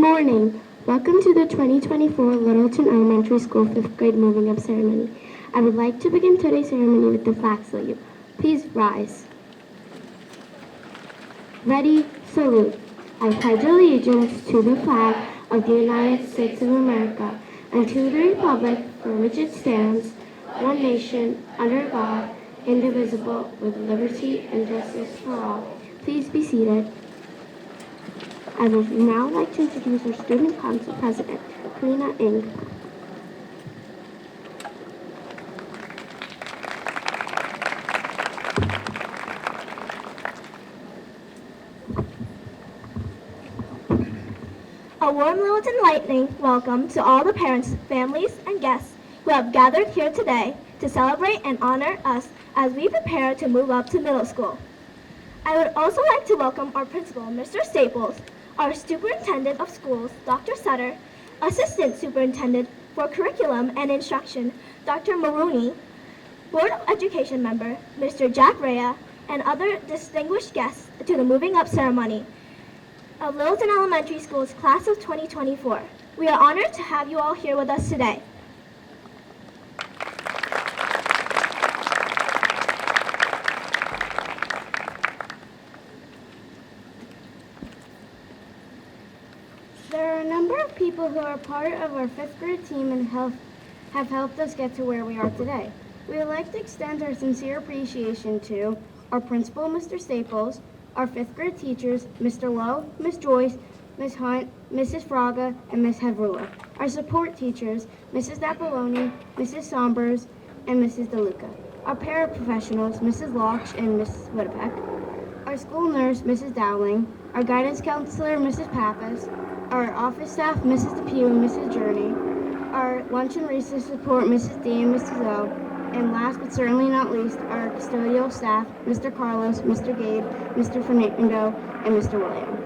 morning. Welcome to the 2024 Littleton Elementary School 5th grade moving up ceremony. I would like to begin today's ceremony with the flag salute. Please rise. Ready, salute. I pledge allegiance to the flag of the United States of America and to the republic for which it stands, one nation, under God, indivisible, with liberty and justice for all. Please be seated. I would now like to introduce our Student Council President, Karina Ng. A warm Littleton Lightning welcome to all the parents, families, and guests who have gathered here today to celebrate and honor us as we prepare to move up to middle school. I would also like to welcome our principal, Mr. Staples, our superintendent of schools, Dr. Sutter, assistant superintendent for curriculum and instruction, Dr. Maroney, Board of Education member, Mr. Jack Rea, and other distinguished guests to the moving up ceremony of Littleton Elementary School's class of 2024. We are honored to have you all here with us today. There are a number of people who are part of our 5th grade team and have helped us get to where we are today. We would like to extend our sincere appreciation to our principal, Mr. Staples, our 5th grade teachers, Mr. Lowe, Ms. Joyce, Ms. Hunt, Mrs. Fraga, and Ms. Hevrula. Our support teachers, Mrs. Napoloni, Mrs. Sombers, and Mrs. DeLuca. Our paraprofessionals, Mrs. Loch and Mrs. Whittapeck. Our school nurse, Mrs. Dowling. Our guidance counselor, Mrs. Pappas. Our office staff, Mrs. DePew and Mrs. Journey. Our lunch and recess support, Mrs. D and Mrs. O. And last but certainly not least, our custodial staff, Mr. Carlos, Mr. Gabe, Mr. Fernando, and Mr. William.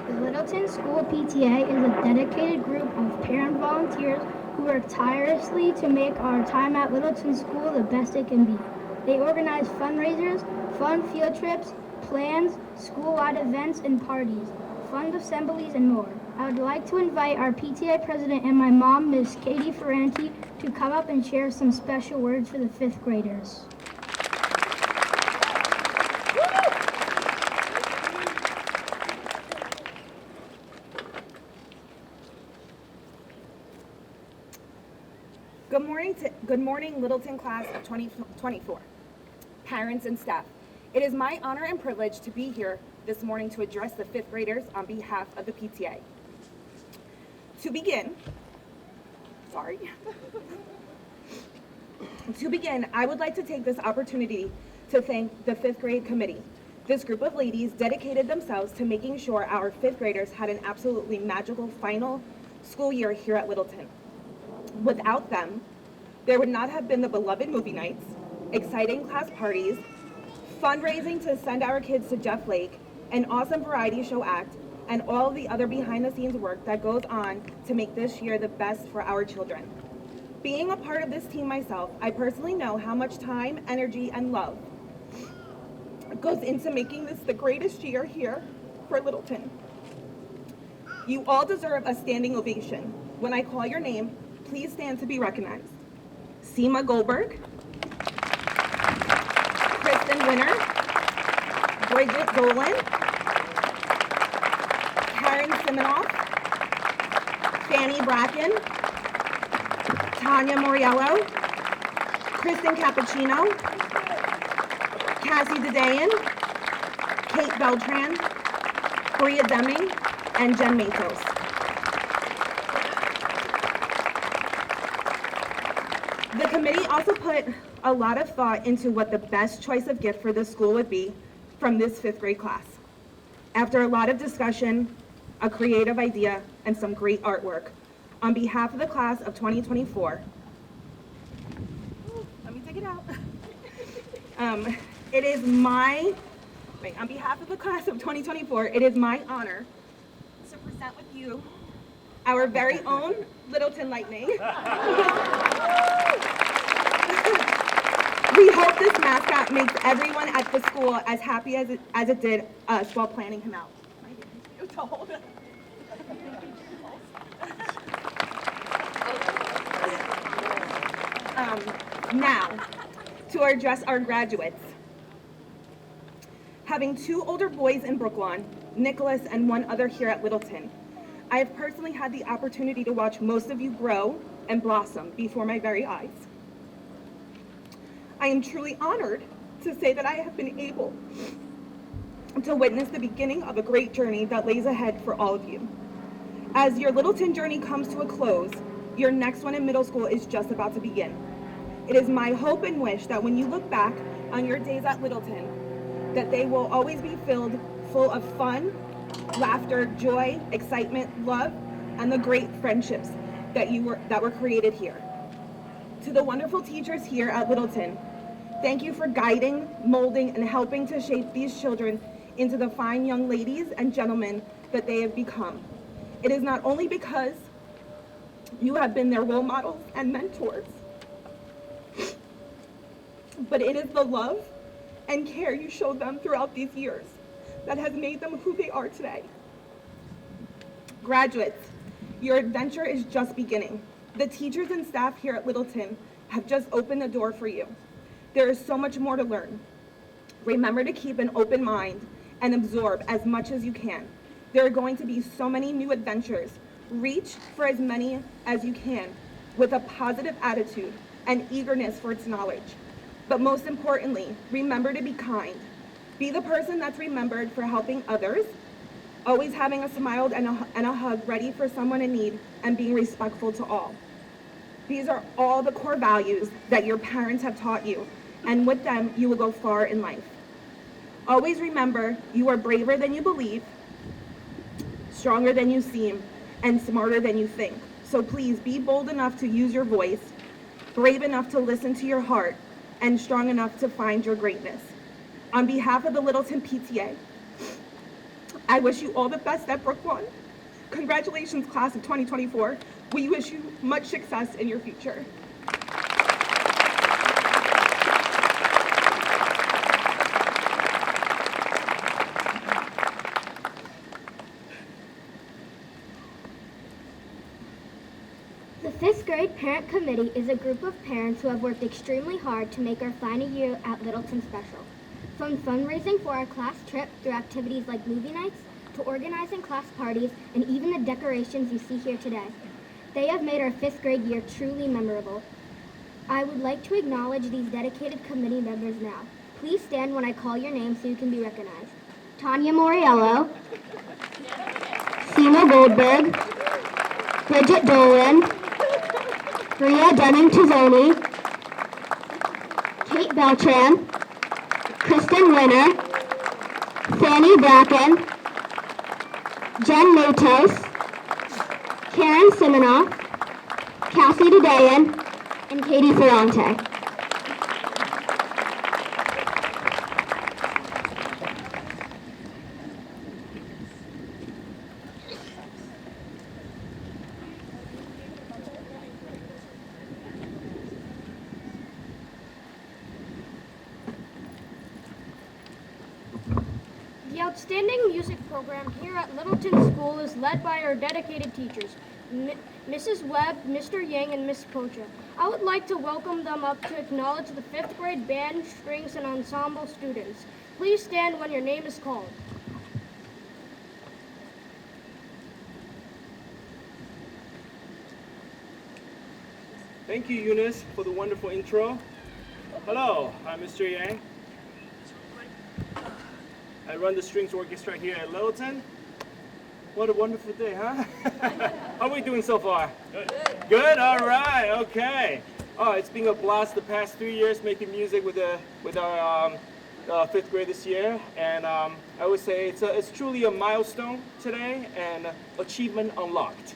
The Littleton School PTA is a dedicated group of parent volunteers who work tirelessly to make our time at Littleton School the best it can be. They organize fundraisers, fun field trips, plans, school-wide events and parties, fund assemblies, and more. I would like to invite our PTA president and my mom, Ms. Katie Ferranti, to come up and share some special words for the 5th graders. Good morning, Littleton class of 2024, parents and staff. It is my honor and privilege to be here this morning to address the 5th graders on behalf of the PTA. To begin, I would like to take this opportunity to thank the 5th grade committee. This group of ladies dedicated themselves to making sure our 5th graders had an absolutely magical final school year here at Littleton. Without them, there would not have been the beloved movie nights, exciting class parties, fundraising to send our kids to Jeff Lake, an awesome variety show act, and all the other behind-the-scenes work that goes on to make this year the best for our children. Being a part of this team myself, I personally know how much time, energy, and love goes into making this the greatest year here for Littleton. You all deserve a standing ovation. When I call your name, please stand to be recognized. Seema Goldberg, Kristen Winter, Bridget Dolan, Karen Siminoff, Fanny Bracken, Tanya Moriello, Kristen Cappuccino, Cassie Dedayan, Kate Beltran, Bria Deming, and Jen Matos. The committee also put a lot of thought into what the best choice of gift for this school would be from this 5th grade class. After a lot of discussion, a creative idea, and some great artwork, on behalf of the class of 2024, let me take it out. On behalf of the class of 2024, it is my honor to present with you our very own Littleton Lightning. We hope this mascot makes everyone at the school as happy as it did us while planning him out. You to hold it. Now, to address our graduates. Having 2 older boys in Brooklawn, Nicholas and 1 other here at Littleton, I have personally had the opportunity to watch most of you grow and blossom before my very eyes. I am truly honored to say that I have been able to witness the beginning of a great journey that lays ahead for all of you. As your Littleton journey comes to a close, your next one in middle school is just about to begin. It is my hope and wish that when you look back on your days at Littleton, that they will always be full of fun, laughter, joy, excitement, love, and the great friendships that were created here. To the wonderful teachers here at Littleton, thank you for guiding, molding, and helping to shape these children into the fine young ladies and gentlemen that they have become. It is not only because you have been their role models and mentors, but it is the love and care you showed them throughout these years that has made them who they are today. Graduates, your adventure is just beginning. The teachers and staff here at Littleton have just opened the door for you. There is so much more to learn. Remember to keep an open mind and absorb as much as you can. There are going to be so many new adventures. Reach for as many as you can with a positive attitude and eagerness for its knowledge. But most importantly, remember to be kind. Be the person that's remembered for helping others, always having a smile and a hug ready for someone in need, and being respectful to all. These are all the core values that your parents have taught you, and with them, you will go far in life. Always remember, you are braver than you believe, stronger than you seem, and smarter than you think. So please be bold enough to use your voice, brave enough to listen to your heart, and strong enough to find your greatness. On behalf of the Littleton PTA, I wish you all the best at Brooklawn. Congratulations, class of 2024. We wish you much success in your future. The 5th grade parent committee is a group of parents who have worked extremely hard to make our final year at Littleton special. From fundraising for our class trip through activities like movie nights to organizing class parties and even the decorations you see here today. They have made our 5th grade year truly memorable. I would like to acknowledge these dedicated committee members now. Please stand when I call your name so you can be recognized. Tanya Moriello, Sina Goldberg, Bridget Dolan, Ria Dunning-Tizoni, Kate Beltran, Kristen Winter, Fanny Bracken, Jen Matos, Karen Siminoff, Cassie Dedayan, and Katie Ferrante. The outstanding music program here at Littleton School is led by our dedicated teachers, Mrs. Webb, Mr. Yang, and Miss Pocha. I would like to welcome them up to acknowledge the 5th grade band, strings, and ensemble students. Please stand when your name is called. Thank you, Eunice, for the wonderful intro. Hello, I'm Mr. Yang. I run the strings orchestra here at Littleton. What a wonderful day, huh? How are we doing so far? Good. Good, all right, okay. Oh, it's been a blast the past 3 years making music with our 5th grade this year. And I would say it's truly a milestone today and achievement unlocked.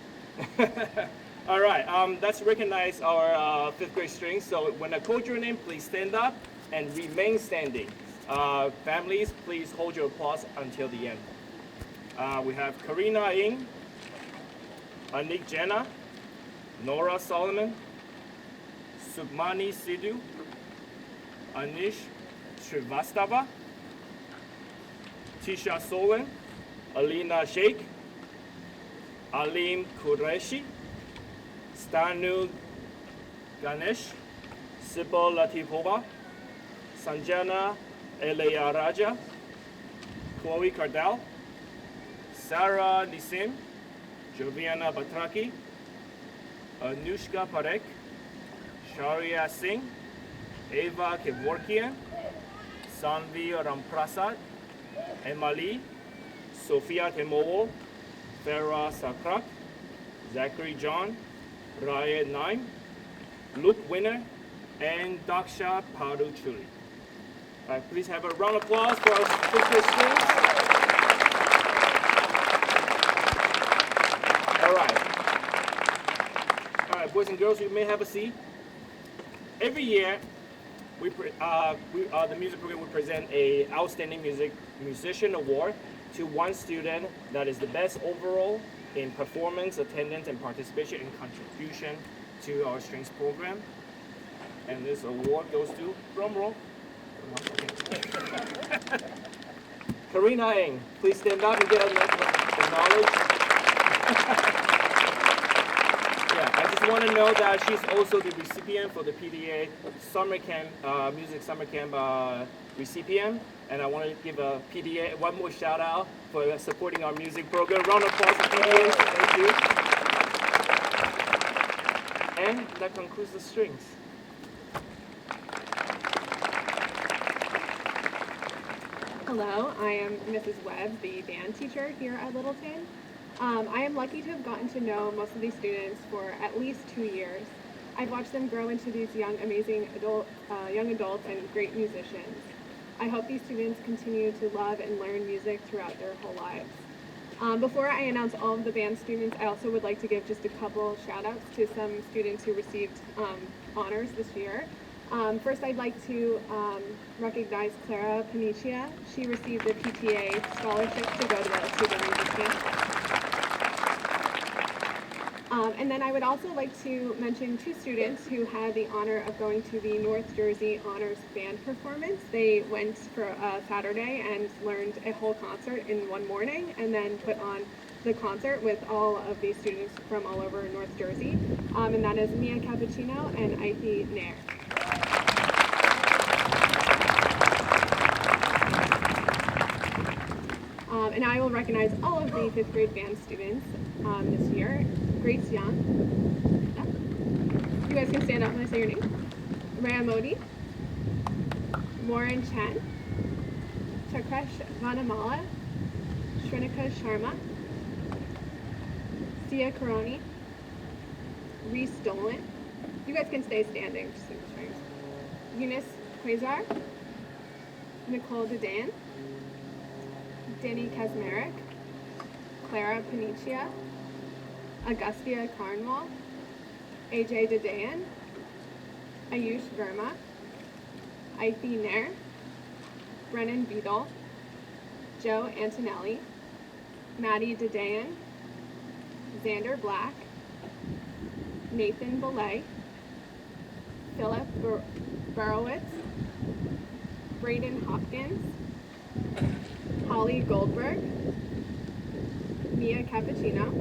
All right, let's recognize our 5th grade strings. So when I call your name, please stand up and remain standing. Families, please hold your applause until the end. We have Karina Ng, Anik Jena, Nora Solomon, Submani Sidhu, Anish Srivastava, Tisha Solin, Alina Sheikh, Alim Qureshi, Stanu Ganesh, Sybil Latifova, Sanjana Elayaraja, Chloe Cardell, Sarah Nisim, Joviana Batraki, Anushka Parekh, Sharia Singh, Eva Kevorkian, Sanvi Ramprasad, Emali, Sophia Temowo, Farah Sakrak, Zachary John, Raya Naim, Luke Winner, and Daksha Paduchuri. Please have a round of applause for our fifth students. All right, boys and girls, you may have a seat. Every year, the music program will present a outstanding musician award to one student that is the best overall in performance, attendance, and participation and contribution to our strings program. And this award goes to, drum roll, Karina Eng. Please stand up and get acknowledged. Yeah, I just want to know that she's also the recipient for the PDA summer camp, music summer camp recipient. And I want to give a PDA one more shout out for supporting our music program. Round of applause for PDA. Thank you. And that concludes the strings. Hello, I am Mrs. Webb, the band teacher here at Littleton. I am lucky to have gotten to know most of these students for at least 2 years. I've watched them grow into these young, amazing young adults and great musicians. I hope these students continue to love and learn music throughout their whole lives. Before I announce all of the band students, I also would like to give just a couple shout outs to some students who received honors this year. First, I'd like to recognize Clara Panicia. She received a PTA scholarship to go to the music camp. And then I would also like to mention 2 students who had the honor of going to the North Jersey Honors Band performance. They went for a Saturday and learned a whole concert in one morning and then put on the concert with all of these students from all over North Jersey. And that is Mia Cappuccino and Ivy Nair. And I will recognize all of the 5th grade band students this year. Grace Young. You guys can stand up when I say your name. Rhea Modi. Lauren Chen. Chakresh Vanamala. Shrinika Sharma. Sia Karoni. Reese Dolan. You guys can stay standing, just sing the strings. Eunice Quasar. Nicole Dedan. Danny Kazmarek, Clara Panicia, Augustia Carnwall, AJ Dedayan, Ayush Verma, Ivy Nair, Brennan Beadle, Joe Antonelli, Maddie Dedayan, Xander Black, Nathan Belay, Philip Burowitz, Braden Hopkins, Holly Goldberg, Mia Cappuccino,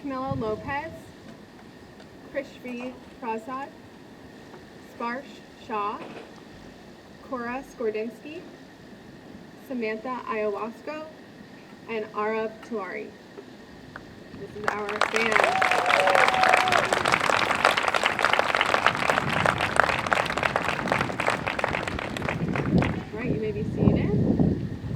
Camilo Lopez, Krishvi Prasad, Sparsh Shaw, Cora Skordinsky, Samantha Ayahuasco, and Arab Tuari. This is our band. Right, you may be seated.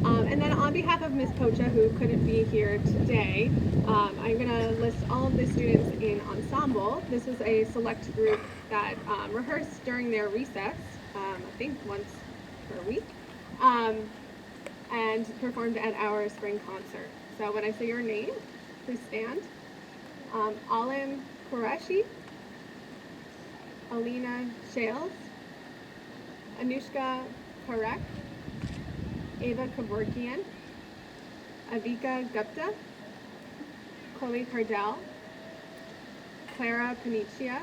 And then on behalf of Ms. Pocha, who couldn't be here today, I'm going to list all of the students in ensemble. This was a select group that rehearsed during their recess, I think once per week, and performed at our spring concert. So when I say your name, please stand. Alim Qureshi, Alina Shales, Anushka Parekh, Ava Kevorkian, Avika Gupta, Chloe Cardell, Clara Panicia,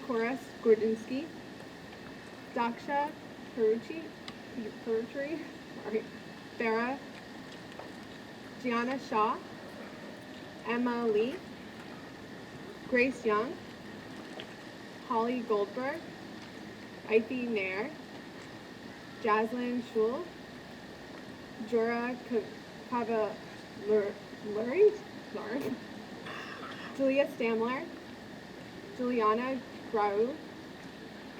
Cora Skordinsky, Daksha Parutri, sorry, Farah, Gianna Shaw, Emma Lee, Grace Young, Holly Goldberg, Ithi Nair, Jaslyn Schul, Jura Cavaluri, Julia Stamler, Juliana Grau,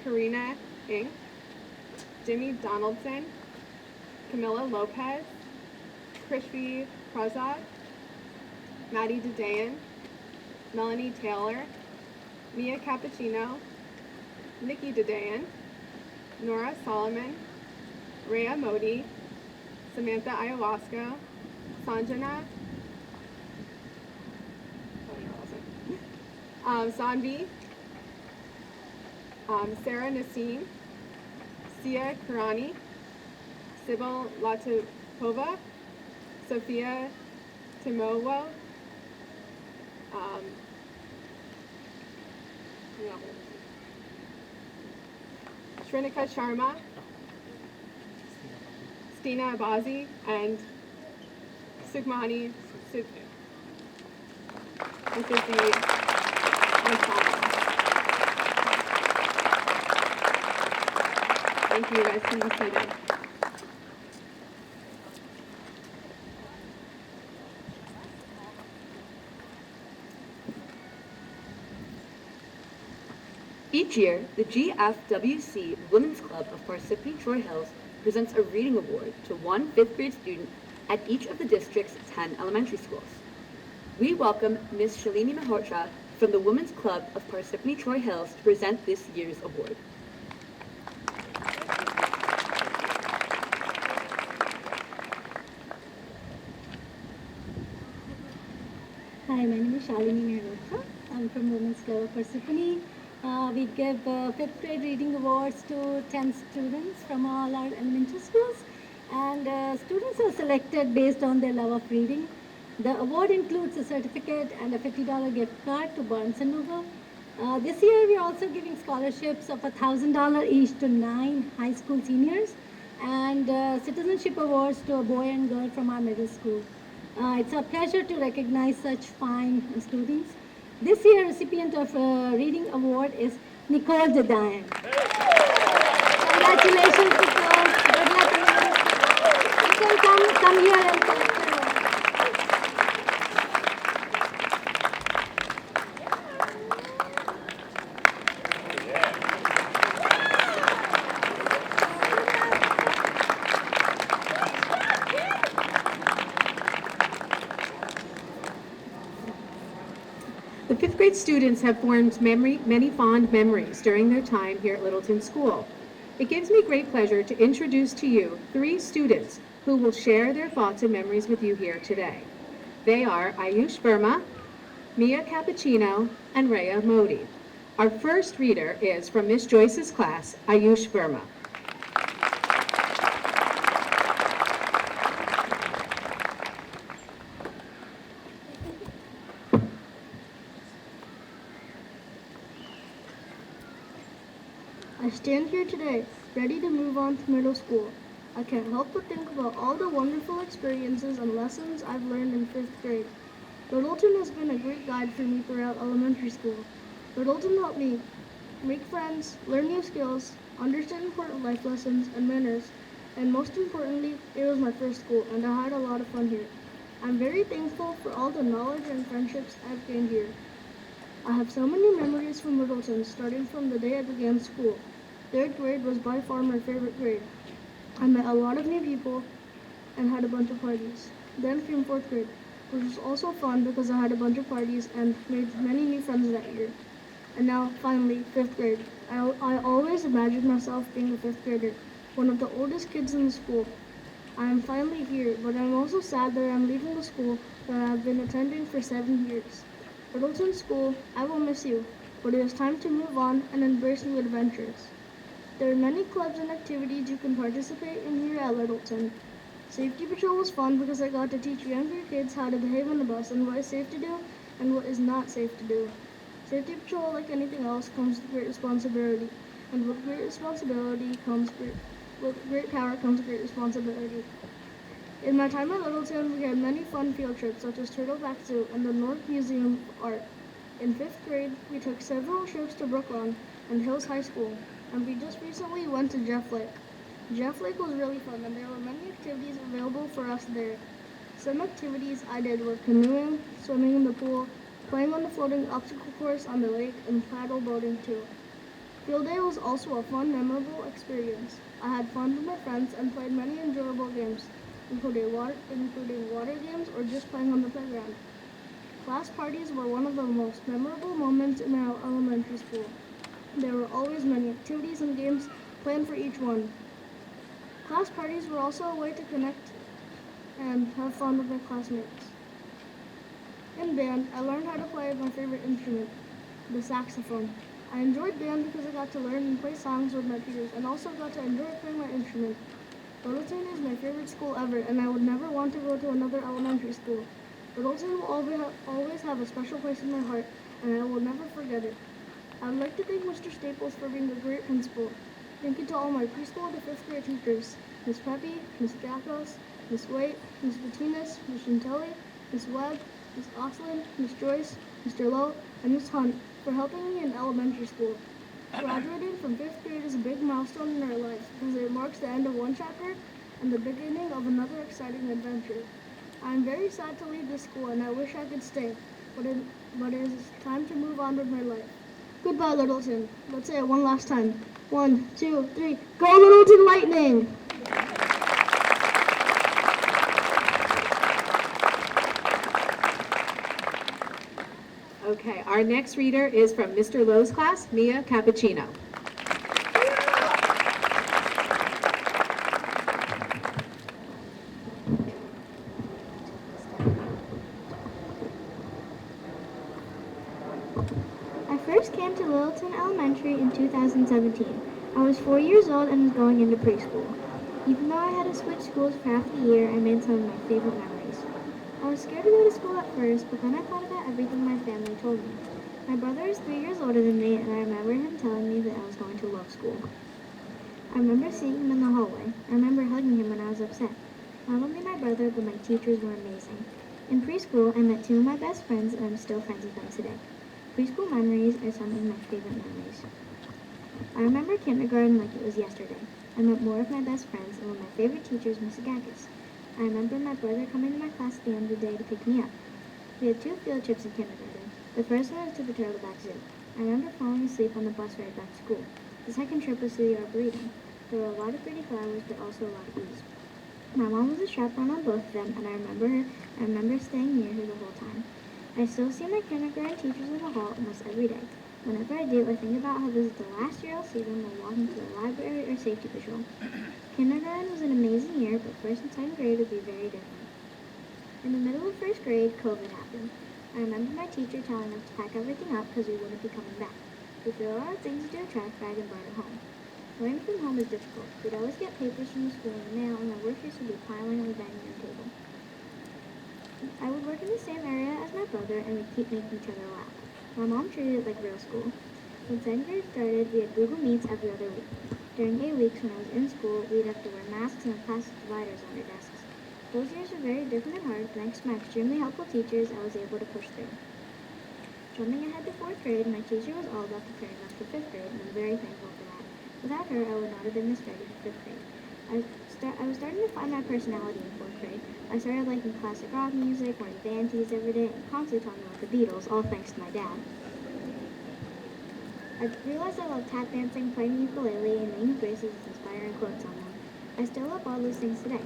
Karina Ing, Jimmy Donaldson, Camilla Lopez, Krishvi Prasad, Maddie Dadayan, Melanie Taylor, Mia Cappuccino, Nikki Dadayan, Nora Solomon, Rhea Modi, Samantha Ayahuasca, Sanjana, Sanvi, Sarah Nassim, Sia Karani, Sybil Latipova, Sophia Timowo, Shrinika Sharma, Stina Abazi, and Sukmani Sukhu. This is the ensemble. Thank you, you guys can be seated. Each year, the GFWC Women's Club of Parsippany Troy Hills presents a reading award to one fifth-grade student at each of the district's 10 elementary schools. We welcome Ms. Shalini Malhotra from the Women's Club of Parsippany Troy Hills to present this year's award. Hi, my name is Shalini Malhotra. I'm from Women's Club of Parsippany. We give 5th grade reading awards to 10 students from all our elementary schools, and students are selected based on their love of reading. The award includes a certificate and a $50 gift card to Barnes & Noble. This year we are also giving scholarships of $1,000 each to 9 high school seniors, and citizenship awards to a boy and girl from our middle school. It's a pleasure to recognize such fine students. This year, recipient of Reading Award is Nicole Dadayan. Congratulations, Nicole. Good luck. Nicole, come here and collect your award. The 5th grade students have formed many fond memories during their time here at Littleton School. It gives me great pleasure to introduce to you 3 students who will share their thoughts and memories with you here today. They are Ayush Verma, Mia Cappuccino, and Rhea Modi. Our first reader is from Miss Joyce's class, Ayush Verma. I stand here today, ready to move on to middle school. I can't help but think about all the wonderful experiences and lessons I've learned in 5th grade. Littleton has been a great guide for me throughout elementary school. Littleton helped me make friends, learn new skills, understand important life lessons and manners, and most importantly, it was my first school and I had a lot of fun here. I'm very thankful for all the knowledge and friendships I've gained here. I have so many memories from Littleton, starting from the day I began school. 3rd grade was by far my favorite grade. I met a lot of new people and had a bunch of parties. Then came 4th grade, which was also fun because I had a bunch of parties and made many new friends that year. And now, finally, 5th grade. I always imagined myself being a 5th grader, one of the oldest kids in the school. I am finally here, but I'm also sad that I'm leaving the school that I have been attending for 7 years. Littleton School, I will miss you, but it is time to move on and embrace new adventures. There are many clubs and activities you can participate in here at Littleton. Safety Patrol was fun because I got to teach younger kids how to behave on the bus and what is safe to do and what is not safe to do. Safety Patrol, like anything else, comes with great responsibility. and with great power comes great responsibility. In my time at Littleton, we had many fun field trips, such as Turtleback Zoo and the North Museum of Art. In 5th grade, we took several trips to Brookline and Hills High School, and we just recently went to Jeff Lake. Jeff Lake was really fun, and there were many activities available for us there. Some activities I did were canoeing, swimming in the pool, playing on the floating obstacle course on the lake, and paddle boating too. Field day was also a fun, memorable experience. I had fun with my friends and played many enjoyable games, including water games or just playing on the playground. Class parties were one of the most memorable moments in our elementary school. There were always many activities and games planned for each one. Class parties were also a way to connect and have fun with my classmates. In band, I learned how to play my favorite instrument, the saxophone. I enjoyed band because I got to learn and play songs with my peers and also got to enjoy playing my instrument. Littleton is my favorite school ever, and I would never want to go to another elementary school. Littleton will always have a special place in my heart, and I will never forget it. I would like to thank Mr. Staples for being a great principal. Thank you to all my preschool to 5th grade teachers, Miss Peppy, Miss Gackos, Miss Waite, Miss Bettinas, Miss Chantelli, Miss Webb, Miss Oslin, Miss Joyce, Mr. Lowe, and Miss Hunt for helping me in elementary school. Graduating from 5th grade is a big milestone in our lives because it marks the end of one chapter and the beginning of another exciting adventure. I am very sad to leave this school and I wish I could stay, but it is time to move on with my life. Goodbye, Littleton. Let's say it one last time. 1, 2, 3. Go Littleton Lightning! Okay, our next reader is from Mr. Lowe's class, Mia Cappuccino. I first came to Littleton Elementary in 2017. I was 4 years old and was going into preschool. Even though I had to switch schools for half the year, I made some of my favorite memories. I was scared to go to school at first, but then I thought about everything my family told me. My brother is 3 years older than me, and I remember him telling me that I was going to love school. I remember seeing him in the hallway. I remember hugging him when I was upset. Not only my brother, but my teachers were amazing. In preschool, I met 2 of my best friends, and I'm still friends with them today. Preschool memories are some of my favorite memories. I remember kindergarten like it was yesterday. I met more of my best friends, and one of my favorite teachers, Mrs. Gackis. I remember my brother coming to my class at the end of the day to pick me up. We had 2 field trips in kindergarten. The first one was to the Turtleback Zoo. I remember falling asleep on the bus ride back to school. The second trip was to the Arboretum. There were a lot of pretty flowers, but also a lot of bees. My mom was a chaperone on both of them, and I remember staying near her the whole time. I still see my kindergarten teachers in the hall almost every day. Whenever I do, I think about how this is the last year I'll see them while walking to the library or safety patrol. Kindergarten was an amazing year, but 1st and 2nd grade would be very different. In the middle of 1st grade, COVID happened. I remember my teacher telling us to pack everything up because we wouldn't be coming back. We threw all our things into a trash bag and brought it home. Learning from home is difficult. We'd always get papers from the school in the mail, and our workers would be piling on the dining room table. I would work in the same area as my brother, and we'd keep making each other laugh. My mom treated it like real school. When 2nd grade started, we had Google Meets every other week. During 8 weeks when I was in school, we'd have to wear masks and have plastic dividers on our desks. Those years were very different and hard, but thanks to my extremely helpful teachers, I was able to push through. Jumping ahead to 4th grade, my teacher was all about preparing us for 5th grade, and I'm very thankful for that. Without her, I would not have been this ready for 5th grade. I was starting to find my personality in 4th grade. I started liking classic rock music, wearing band tees every day, and constantly talking about the Beatles, all thanks to my dad. I realized I loved tap dancing, playing ukulele, and making bracelets with inspiring quotes on them. I still love all those things today.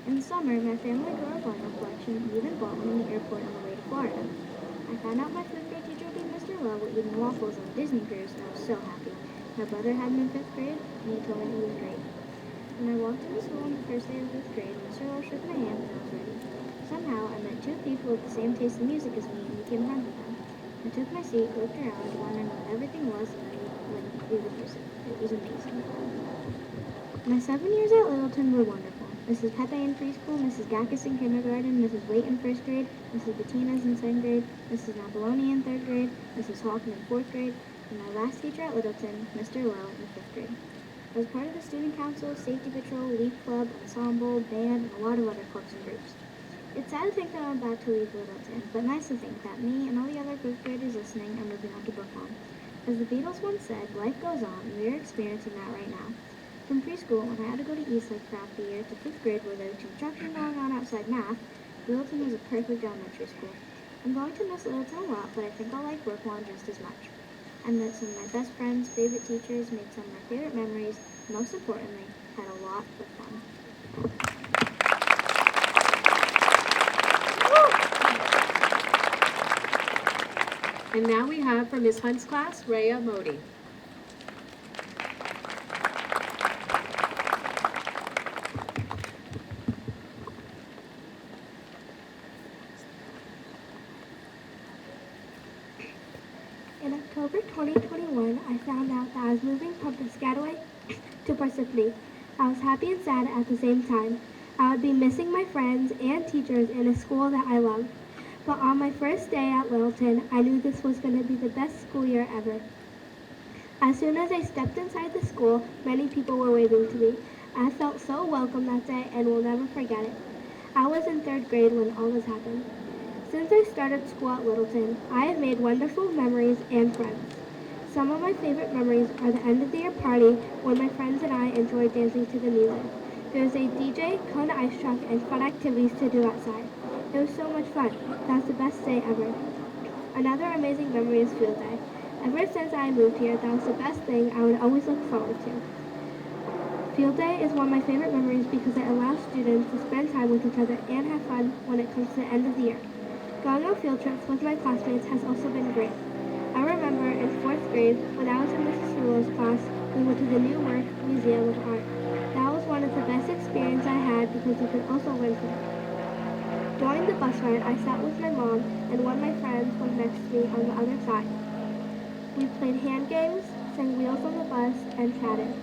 In the summer, my family grew our vinyl collection and even bought one in the airport on the way to Florida. I found out my 5th grade teacher would be Mr. Lowe eating waffles on a Disney cruise, and I was so happy. My brother had me in 5th grade, and he told me it was great. When I walked into school on the first day of 5th grade, Mr. Lowe shook my hand and I was ready. Somehow, I met 2 people with the same taste in music as me and became friends with them. I took my seat, looked around, wondering what everything was, and then went through the person. It was amazing. My 7 years at Littleton were wonderful. Mrs. Pepe in preschool, Mrs. Gackis in kindergarten, Mrs. Waite in 1st grade, Mrs. Bettinas in 2nd grade, Mrs. Nabaloni in 3rd grade, Mrs. Hawken in 4th grade, and my last teacher at Littleton, Mr. Lowe, in 5th grade. I was part of the student council, safety patrol, leaf club, ensemble, band, and a lot of other clubs and groups. It's sad to think that I'm about to leave Littleton, but nice to think that me and all the other 5th graders listening are moving on to Brookline. As the Beatles once said, life goes on, and we're experiencing that right now. From preschool, when I had to go to Eastlake for half the year, to 5th grade where there was construction going on outside math, Littleton was a perfect elementary school. I'm going to miss Littleton a lot, but I think I'll like Brookline just as much. I met some of my best friends, favorite teachers, made some of my favorite memories, and most importantly, had a lot of fun. And now we have from Ms. Hunt's class, Rhea Modi. In October 2021, I found out that I was moving from Piscataway to Parsippany. I was happy and sad at the same time. I would be missing my friends and teachers in a school that I love. But on my first day at Littleton, I knew this was going to be the best school year ever. As soon as I stepped inside the school, many people were waving to me. I felt so welcome that day and will never forget it. I was in 3rd grade when all this happened. Since I started school at Littleton, I have made wonderful memories and friends. Some of my favorite memories are the end of the year party when my friends and I enjoyed dancing to the music. There was a DJ, Kona ice truck, and fun activities to do outside. It was so much fun. That was the best day ever. Another amazing memory is field day. Ever since I moved here, that was the best thing I would always look forward to. Field day is one of my favorite memories because it allows students to spend time with each other and have fun when it comes to the end of the year. Going on field trips with my classmates has also been great. I remember in 4th grade, when I was in Mrs. Rulo's class, we went to the New Work Museum of Art. That was one of the best experiences I had because we could also learn from it. During the bus ride, I sat with my mom and one of my friends was next to me on the other side. We played hand games, sang Wheels on the Bus, and chatted.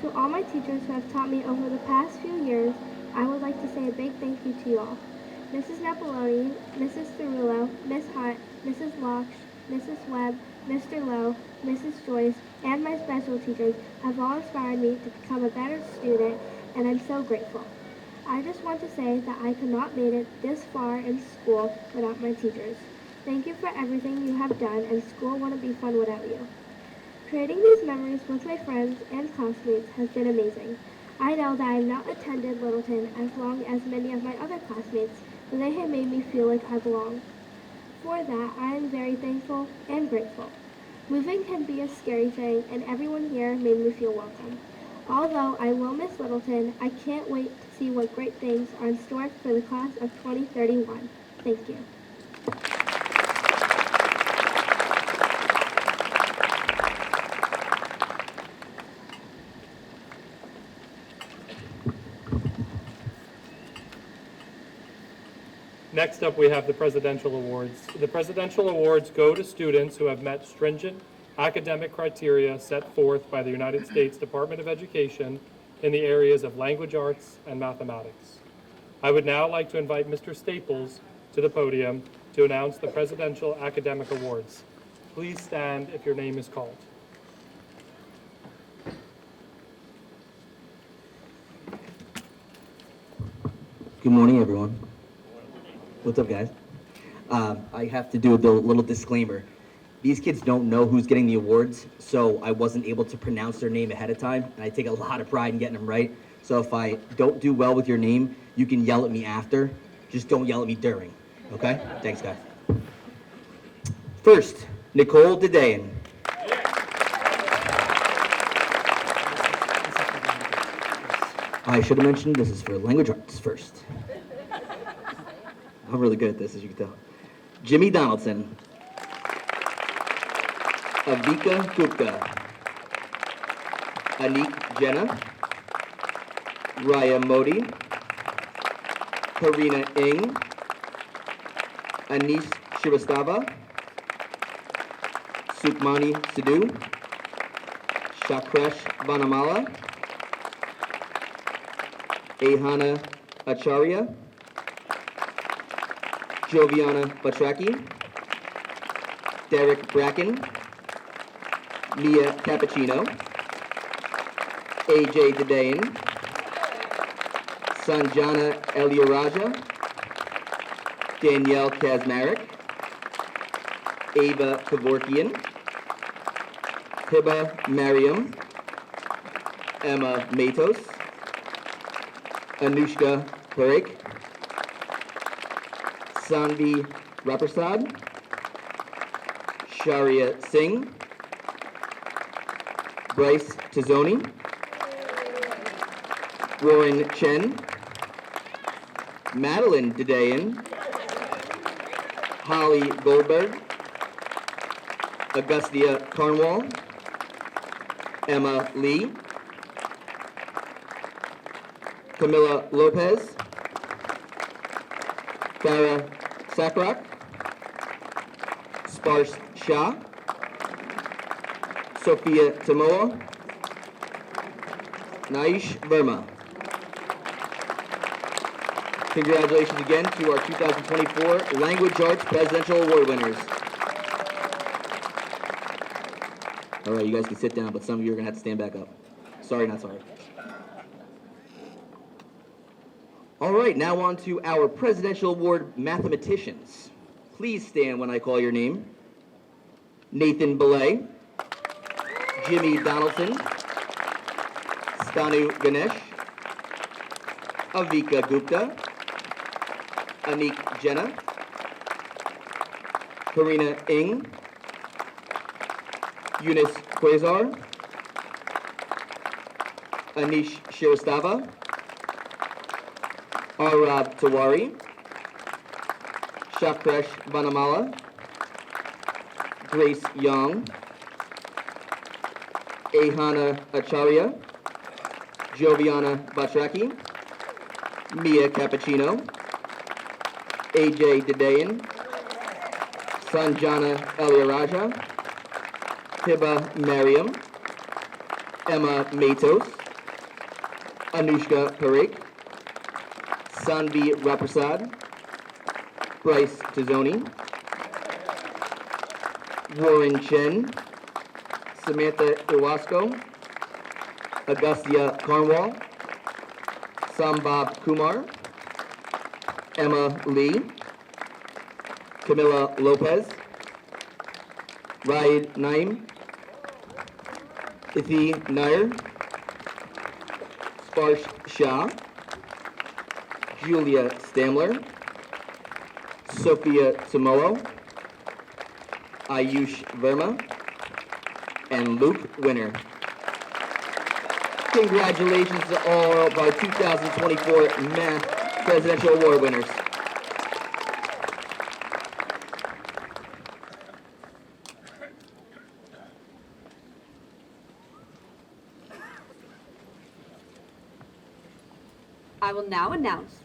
To all my teachers who have taught me over the past few years, I would like to say a big thank you to you all. Mrs. Napoloni, Mrs. Cerullo, Miss Hunt, Mrs. Locksh, Mrs. Webb, Mr. Lowe, Mrs. Joyce, and my special teachers have all inspired me to become a better student, and I'm so grateful. I just want to say that I could not made it this far in school without my teachers. Thank you for everything you have done, and school wouldn't be fun without you. Creating these memories with my friends and classmates has been amazing. I know that I have not attended Littleton as long as many of my other classmates, but they have made me feel like I belong. For that, I am very thankful and grateful. Moving can be a scary thing, and everyone here made me feel welcome. Although I will miss Littleton, I can't wait to see what great things are in store for the class of 2031. Thank you. Next up, we have the Presidential Awards. The Presidential Awards go to students who have met stringent academic criteria set forth by the United States Department of Education in the areas of language arts and mathematics. I would now like to invite Mr. Staples to the podium to announce the Presidential Academic Awards. Please stand if your name is called. Good morning, everyone. What's up, guys? I have to do a little disclaimer. These kids don't know who's getting the awards, so I wasn't able to pronounce their name ahead of time, and I take a lot of pride in getting them right. So if I don't do well with your name, you can yell at me after. Just don't yell at me during, okay? Thanks, guys. First, Nicole Dedayan. I should have mentioned this is for language arts first. I'm really good at this, as you can tell. Jimmy Donaldson. Avika Gupta. Anik Jenna. Raya Modi. Karina Ng. Anish Shivastava. Sukmani Sidhu. Shakresh Vanamala. Ahana Acharya. Joviana Batraki. Derek Bracken. Mia Cappuccino, AJ Dedayan, Sanjana Eliaraja, Danielle Kazmarek, Ava Kevorkian, Hiba Mariam, Emma Matos, Anushka Parikh, Sanvi Raprasad, Sharia Singh, Bryce Tizzoni, Warren Chen, Madeline Dedayan, Holly Goldberg, Augustia Cornwall, Emma Lee, Camilla Lopez, Farah Sakrak, Sparsh Shah, Sophia Tamoa, Naish Verma. Congratulations again to our 2024 Language Arts Presidential Award winners. All right, you guys can sit down, but some of you are going to have to stand back up. Sorry, not sorry. All right, now on to our Presidential Award mathematicians. Please stand when I call your name. Nathan Belay, Jimmy Donaldson, Stanu Ganesh, Avika Gupta, Anik Jenna, Karina Ng, Eunice Quasar, Anish Shirastava, Arab Tawari, Shakresh Vanamala, Grace Young, Ahana Acharya, Joviana Batraki, Mia Cappuccino, AJ Dedayan, Sanjana Eliaraja, Hiba Mariam, Emma Matos, Anushka Parikh, Sanvi Raprasad, Bryce Tizzoni, Warren Chen, Samantha Iwasco, Augustia Cornwall, Sambab Kumar, Emma Lee, Camilla Lopez, Raid Naim, Ithi Nair, Sparsh Shah, Julia Stamler, Sophia Samoa, Ayush Verma, and Luke Winner. Congratulations to all of our 2024 Math Presidential Award winners. I will now announce,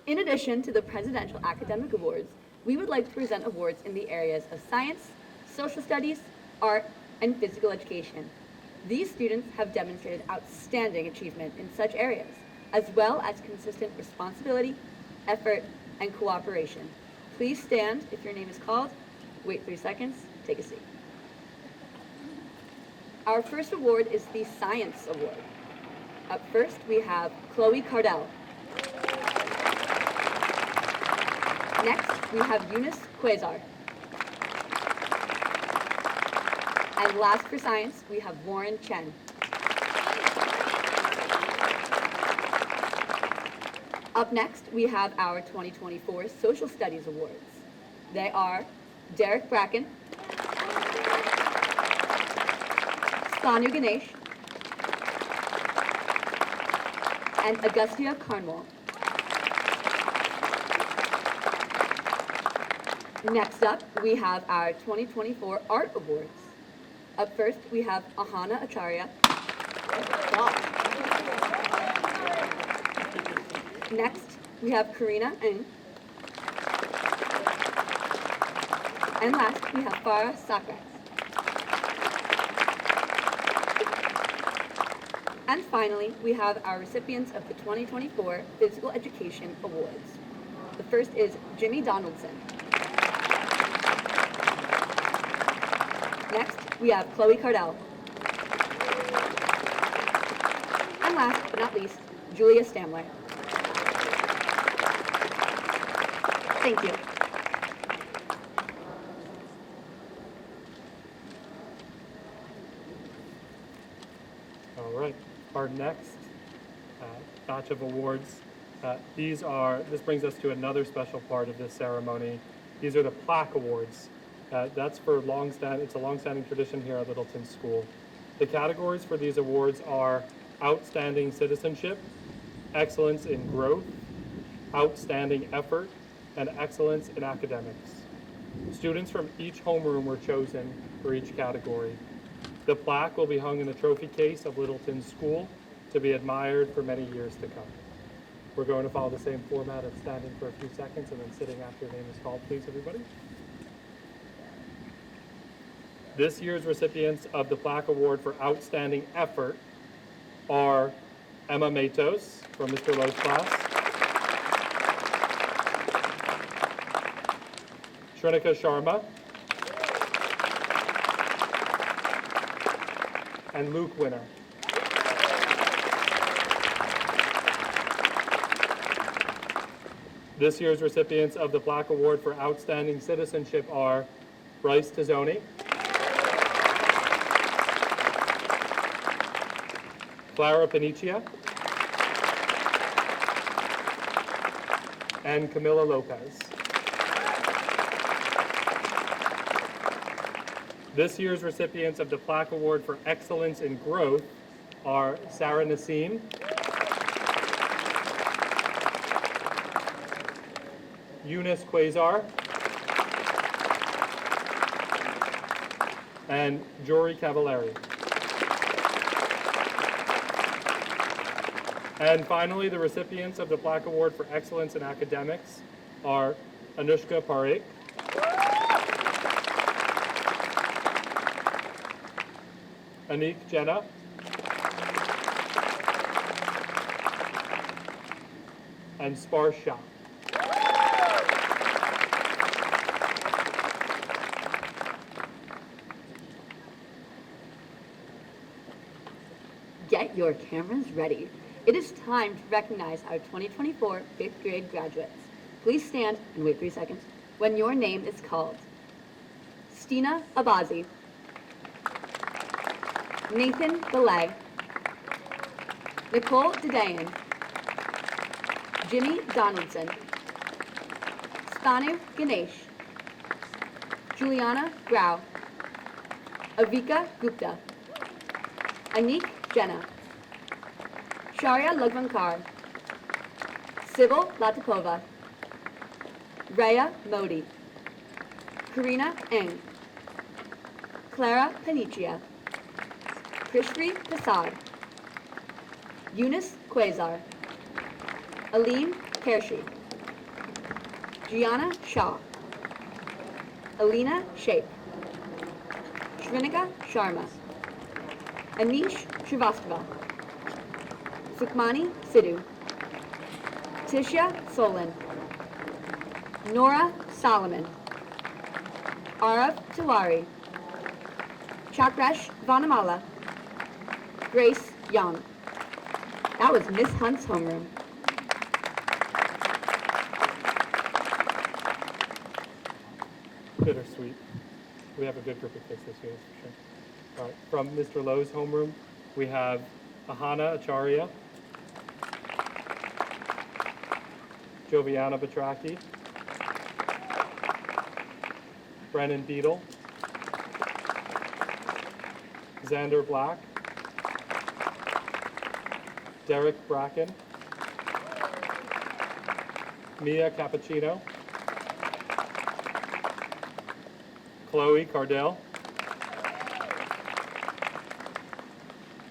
in addition to the Presidential Academic Awards, we would like to present awards in the areas of science, social studies, art, and physical education. These students have demonstrated outstanding achievement in such areas, as well as consistent responsibility, effort, and cooperation. Please stand if your name is called. Wait 3 seconds. Take a seat. Our first award is the Science Award. Up first, we have Chloe Cardell. Next, we have Eunice Quasar. And last for science, we have Warren Chen. Up next, we have our 2024 Social Studies Awards. They are Derek Bracken, Stanu Ganesh, and Augustia Cornwall. Next up, we have our 2024 Art Awards. Up first, we have Ahana Acharya. Next, we have Karina Ng. And last, we have Farah Sakras. And finally, we have our recipients of the 2024 Physical Education Awards. The first is Jimmy Donaldson. we have Chloe Cardell. And last but not least, Julia Stamler. Thank you. All right, our next batch of awards. This brings us to another special part of this ceremony. These are the plaque awards. That's for it's a long-standing tradition here at Littleton School. The categories for these awards are outstanding citizenship, excellence in growth, outstanding effort, and excellence in academics. Students from each homeroom were chosen for each category. The plaque will be hung in the trophy case of Littleton School to be admired for many years to come. We're going to follow the same format of standing for a few seconds and then sitting after your name is called, please, everybody. This year's recipients of the plaque award for outstanding effort are Emma Matos from Mr. Lowe's class, Shrinika Sharma, and Luke Winner. This year's recipients of the plaque award for outstanding citizenship are Bryce Tizzoni, Clara Panicia, and Camila Lopez. This year's recipients of the plaque award for excellence in growth are Sarah Nassim, Eunice Quasar, and Jory Cavallari. And finally, the recipients of the plaque award for excellence in academics are Anushka Parekh, Anik Jenna, and Spar Shah. Get your cameras ready. It is time to recognize our 2024 fifth grade graduates. Please stand and wait 3 seconds when your name is called. Stina Abazi, Nathan Belay, Nicole Dedayan, Jimmy Donaldson, Stanu Ganesh, Juliana Grau, Avika Gupta, Anik Jenna, Sharia Lugvankar, Sybil Latipova, Rhea Modi, Karina Eng, Clara Panicia, Krishri Prasad, Eunice Quasar, Alim Kershi, Gianna Shah, Alina Shape, Shrinika Sharma, Anish Srivastava, Sukmani Sidhu, Tisha Solin, Nora Solomon, Arav Tiwari, Chakrash Vanamala, Grace Young. That was Miss Hunt's homeroom. Bittersweet. We have a good group of kids this year, for sure. All right, from Mr. Lowe's homeroom, we have Ahana Acharya, Joviana Batraki, Brennan Beadle, Xander Black, Derek Bracken, Mia Cappuccino, Chloe Cardell,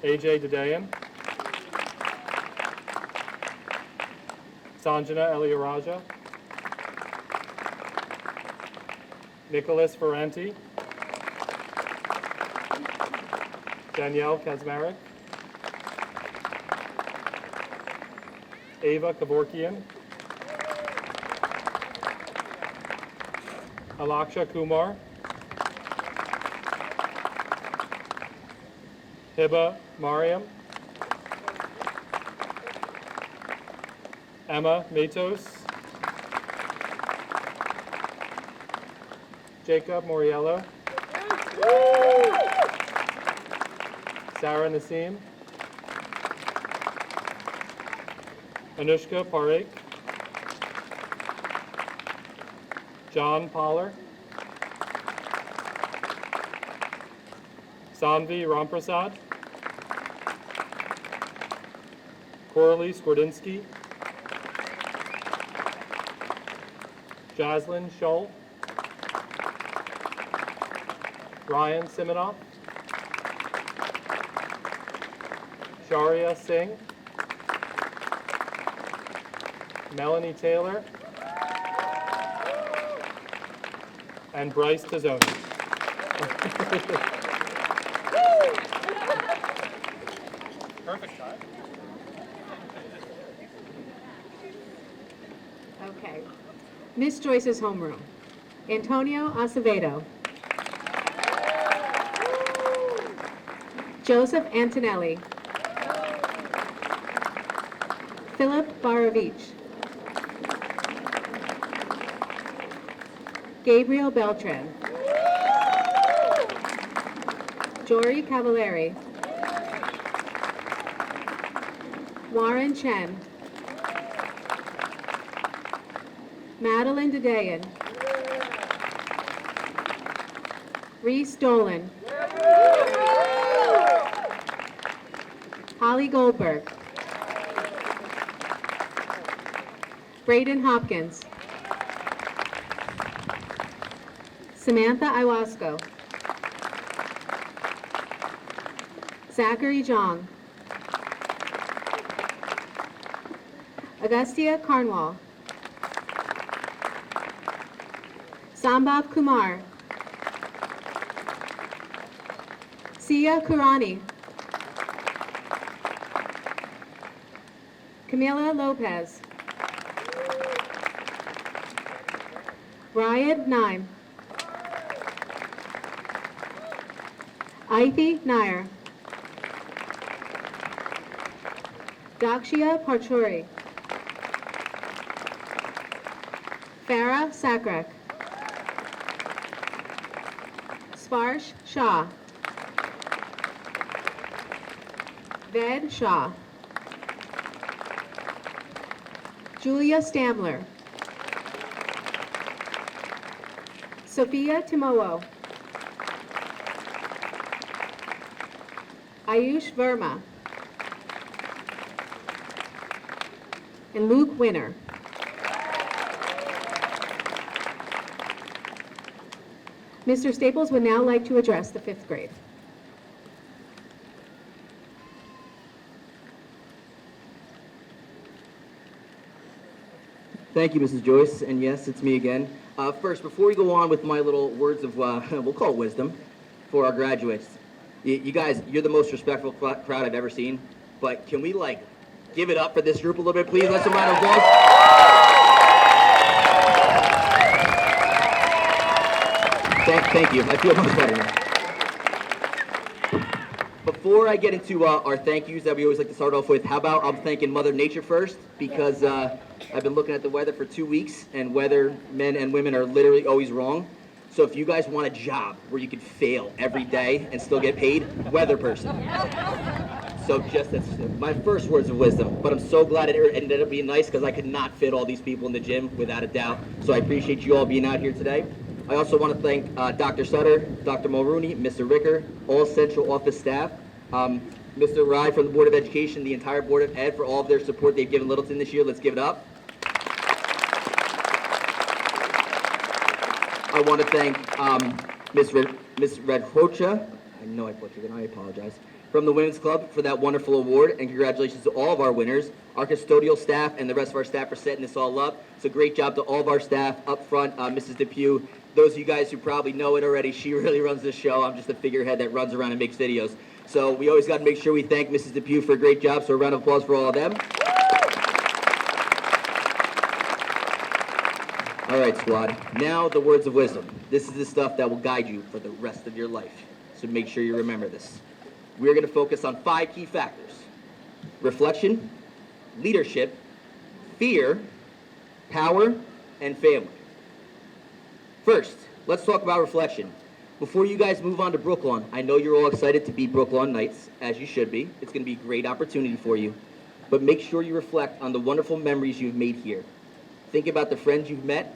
AJ Dedayan, Sanjana Eliaraja, Nicholas Ferranti, Danielle Kazmarek, Ava Kevorkian, Alaksha Kumar, Hiba Mariam, Emma Matos, Jacob Moriello, Sarah Nassim, Anushka Parekh, John Poller, Sanvi Ramprasad, Coralie Skordinsky, Jaslyn Scholl, Ryan Siminoff, Sharia Singh, Melanie Taylor, and Bryce Tazzoni. Perfect time. Okay. Miss Joyce's homeroom. Antonio Acevedo. Joseph Antonelli. Philip Baravich. Gabriel Beltran. Jory Cavallari. Warren Chen. Madeline Dedayan. Reese Dolan. Holly Goldberg. Braden Hopkins. Samantha Iwasco. Zachary Jong. Augustia Carnwall. Sambhav Kumar. Sia Kurani. Camila Lopez. Ryan Nime. Ivy Nair. Dakshia Parchuri. Farah Sakrak. Sparsh Shah. Ved Shah. Julia Stamler. Sophia Timowo. Ayush Verma. And Luke Winner. Mr. Staples would now like to address the 5th grade. Thank you, Mrs. Joyce, and yes, it's me again. First, before we go on with my little words of, we'll call it wisdom, for our graduates, you guys, you're the most respectful crowd I've ever seen, but can we, give it up for this group a little bit, please? Let's round of applause. Thank you. I feel much better now. Before I get into our thank yous that we always like to start off with, how about I'm thanking Mother Nature first, because I've been looking at the weather for 2 weeks, and weather, men and women, are literally always wrong. So if you guys want a job where you can fail every day and still get paid, weather person. So just that's my first words of wisdom. But I'm so glad it ended up being nice, because I could not fit all these people in the gym without a doubt. So I appreciate you all being out here today. I also want to thank Dr. Sutter, Dr. Mulrooney, Mr. Ricker, all central office staff, Mr. Rye from the Board of Education, the entire Board of Ed for all of their support they've given Littleton this year. Let's give it up. I want to thank Miss Redhocha, I know I butchered it, I apologize, from the Women's Club for that wonderful award, and congratulations to all of our winners, our custodial staff, and the rest of our staff for setting this all up. So great job to all of our staff up front, Mrs. Depew. Those of you guys who probably know it already, she really runs the show. I'm just a figurehead that runs around and makes videos. So we always got to make sure we thank Mrs. Depew for a great job, so a round of applause for all of them. All right, squad. Now the words of wisdom. This is the stuff that will guide you for the rest of your life. So make sure you remember this. we're going to focus on 5 key factors: reflection, leadership, fear, power, and family. First, let's talk about reflection. Before you guys move on to Brooklawn, I know you're all excited to be Brooklawn Knights, as you should be. It's going to be a great opportunity for you. But make sure you reflect on the wonderful memories you've made here. Think about the friends you've met,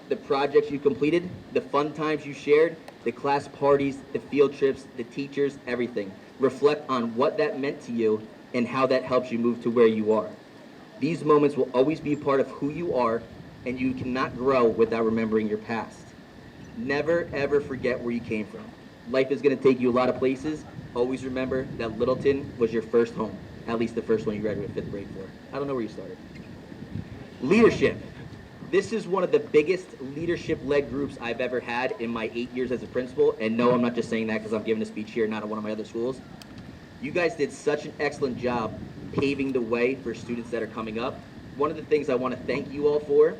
the projects you completed, the fun times you shared, the class parties, the field trips, the teachers, everything. Reflect on what that meant to you and how that helps you move to where you are. These moments will always be a part of who you are, and you cannot grow without remembering your past. Never, ever forget where you came from. Life is going to take you a lot of places. Always remember that Littleton was your first home, at least the first one you graduated 5th grade for. I don't know where you started. Leadership. This is one of the biggest leadership-led groups I've ever had in my 8 years as a principal. And no, I'm not just saying that because I'm giving a speech here, not at one of my other schools. You guys did such an excellent job paving the way for students that are coming up. One of the things I want to thank you all for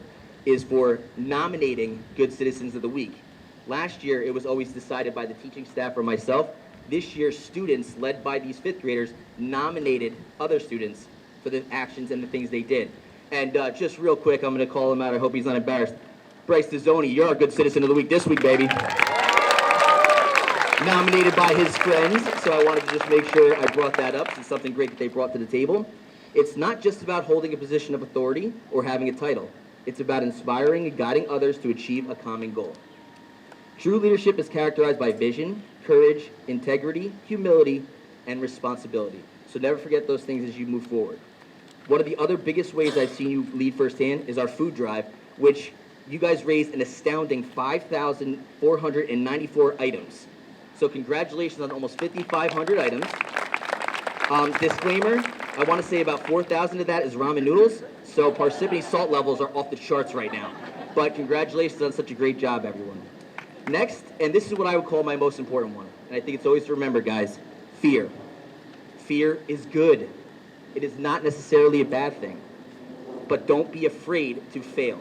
is for nominating Good Citizens of the Week. Last year, it was always decided by the teaching staff or myself. This year, students, led by these 5th graders, nominated other students for the actions and the things they did. And just real quick, I'm going to call him out. I hope he's not embarrassed. Bryce DeZoni, you're our Good Citizen of the Week this week, baby. Nominated by his friends, so I wanted to just make sure I brought that up. It's something great that they brought to the table. It's not just about holding a position of authority or having a title. It's about inspiring and guiding others to achieve a common goal. True leadership is characterized by vision, courage, integrity, humility, and responsibility. So never forget those things as you move forward. One of the other biggest ways I've seen you lead firsthand is our food drive, which you guys raised an astounding 5,494 items. So congratulations on almost 5,500 items. Disclaimer, I want to say about 4,000 of that is ramen noodles, so Parsippany salt levels are off the charts right now. But congratulations on such a great job, everyone. Next, and this is what I would call my most important one, and I think it's always to remember, guys, fear. Fear is good. It is not necessarily a bad thing. But don't be afraid to fail.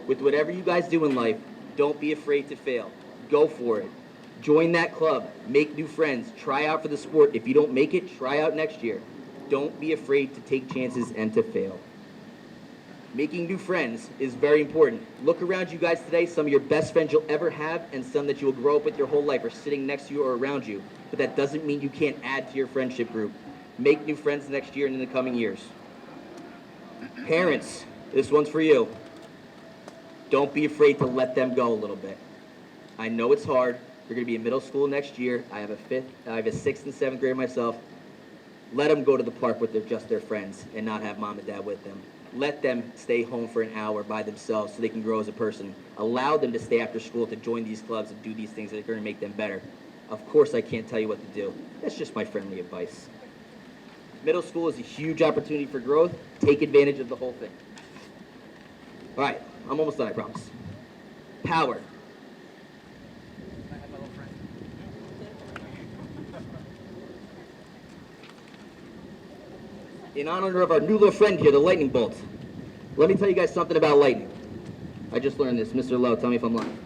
With whatever you guys do in life, don't be afraid to fail. Go for it. Join that club. Make new friends. Try out for the sport. If you don't make it, try out next year. Don't be afraid to take chances and to fail. Making new friends is very important. Look around you guys today. Some of your best friends you'll ever have and some that you will grow up with your whole life are sitting next to you or around you. But that doesn't mean you can't add to your friendship group. Make new friends next year and in the coming years. Parents, this one's for you. Don't be afraid to let them go a little bit. I know it's hard. You're going to be in middle school next year. I have a 6th and 7th grade myself. Let them go to the park with just their friends and not have mom and dad with them. Let them stay home for an hour by themselves so they can grow as a person. Allow them to stay after school to join these clubs and do these things that are going to make them better. Of course, I can't tell you what to do. That's just my friendly advice. Middle school is a huge opportunity for growth. Take advantage of the whole thing. All right, I'm almost done, I promise. Power. In honor of our new little friend here, the lightning bolt. Let me tell you guys something about lightning. I just learned this. Mr. Lowe, tell me if I'm lying.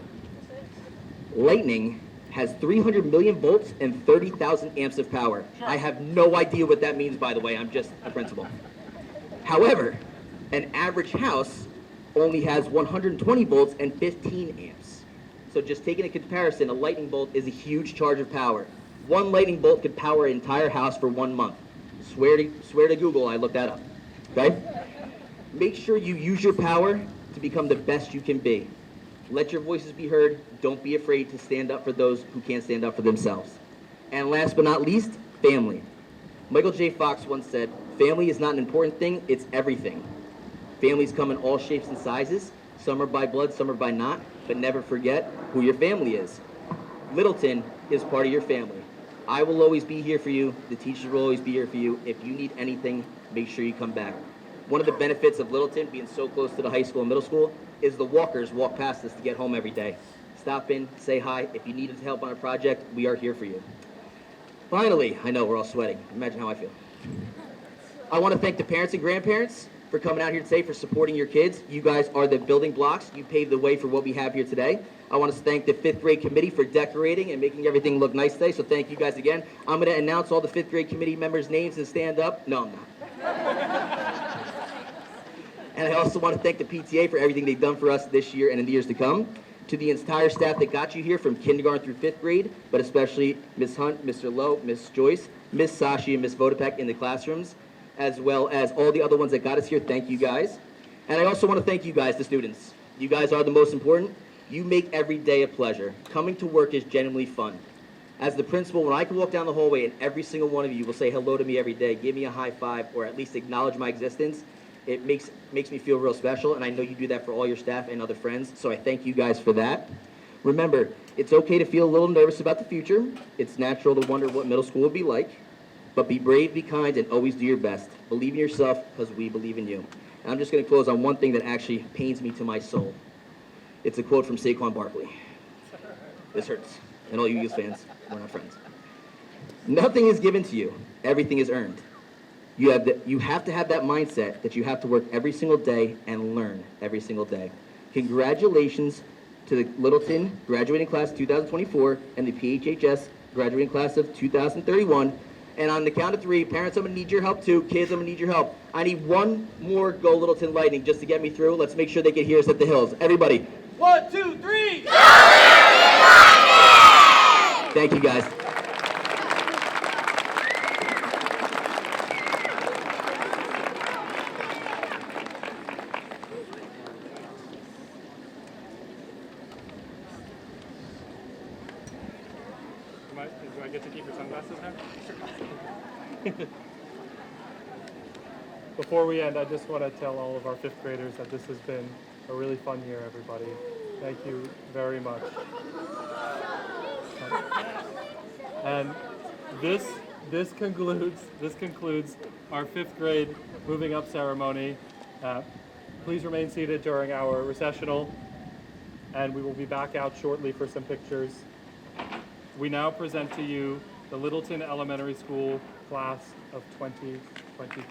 Lightning has 300 million volts and 30,000 amps of power. Sure. I have no idea what that means, by the way. I'm just a principal. However, an average house only has 120 volts and 15 amps. So just taking a comparison, a lightning bolt is a huge charge of power. One lightning bolt could power an entire house for 1 month. Swear to Google, I looked that up. Okay? Make sure you use your power to become the best you can be. Let your voices be heard. Don't be afraid to stand up for those who can't stand up for themselves. And last but not least, family. Michael J. Fox once said, family is not an important thing, it's everything. Families come in all shapes and sizes. Some are by blood, some are by not, but never forget who your family is. Littleton is part of your family. I will always be here for you. The teachers will always be here for you. If you need anything, make sure you come back. One of the benefits of Littleton being so close to the high school and middle school is the walkers walk past us to get home every day. Stop in, say hi. If you need us help on a project, we are here for you. Finally, I know we're all sweating. Imagine how I feel. I want to thank the parents and grandparents for coming out here today, for supporting your kids. You guys are the building blocks. You paved the way for what we have here today. I want to thank the 5th grade committee for decorating and making everything look nice today, so thank you guys again. I'm going to announce all the 5th grade committee members' names and stand up. No, I'm not. And I also want to thank the PTA for everything they've done for us this year and in the years to come. To the entire staff that got you here from kindergarten through 5th grade, but especially Ms. Hunt, Mr. Lowe, Ms. Joyce, Ms. Sashi, and Ms. Vodopek in the classrooms, as well as all the other ones that got us here. Thank you guys. And I also want to thank you guys, the students. You guys are the most important. You make every day a pleasure. Coming to work is genuinely fun. As the principal, when I can walk down the hallway and every single one of you will say hello to me every day, give me a high five, or at least acknowledge my existence, it makes me feel real special, and I know you do that for all your staff and other friends, so I thank you guys for that. Remember, it's okay to feel a little nervous about the future. It's natural to wonder what middle school will be like, but be brave, be kind, and always do your best. Believe in yourself, because we believe in you. And I'm just going to close on one thing that actually pains me to my soul. It's a quote from Saquon Barkley. This hurts. And all you Eagles fans, we're not friends. Nothing is given to you. Everything is earned. You have to have that mindset that you have to work every single day and learn every single day. Congratulations to the Littleton graduating class of 2024 and the PHHS graduating class of 2031. And on the count of 3, parents, I'm going to need your help too. Kids, I'm going to need your help. I need one more Go Littleton Lightning just to get me through. Let's make sure they can hear us at the hills. Everybody. 1, 2, 3. Thank you, guys. Do I get to keep your sunglasses now? Before we end, I just want to tell all of our 5th graders that this has been a really fun year, everybody. Thank you very much. And this concludes our 5th grade moving up ceremony. Please remain seated during our recessional, and we will be back out shortly for some pictures. We now present to you the Littleton Elementary School class of 2022.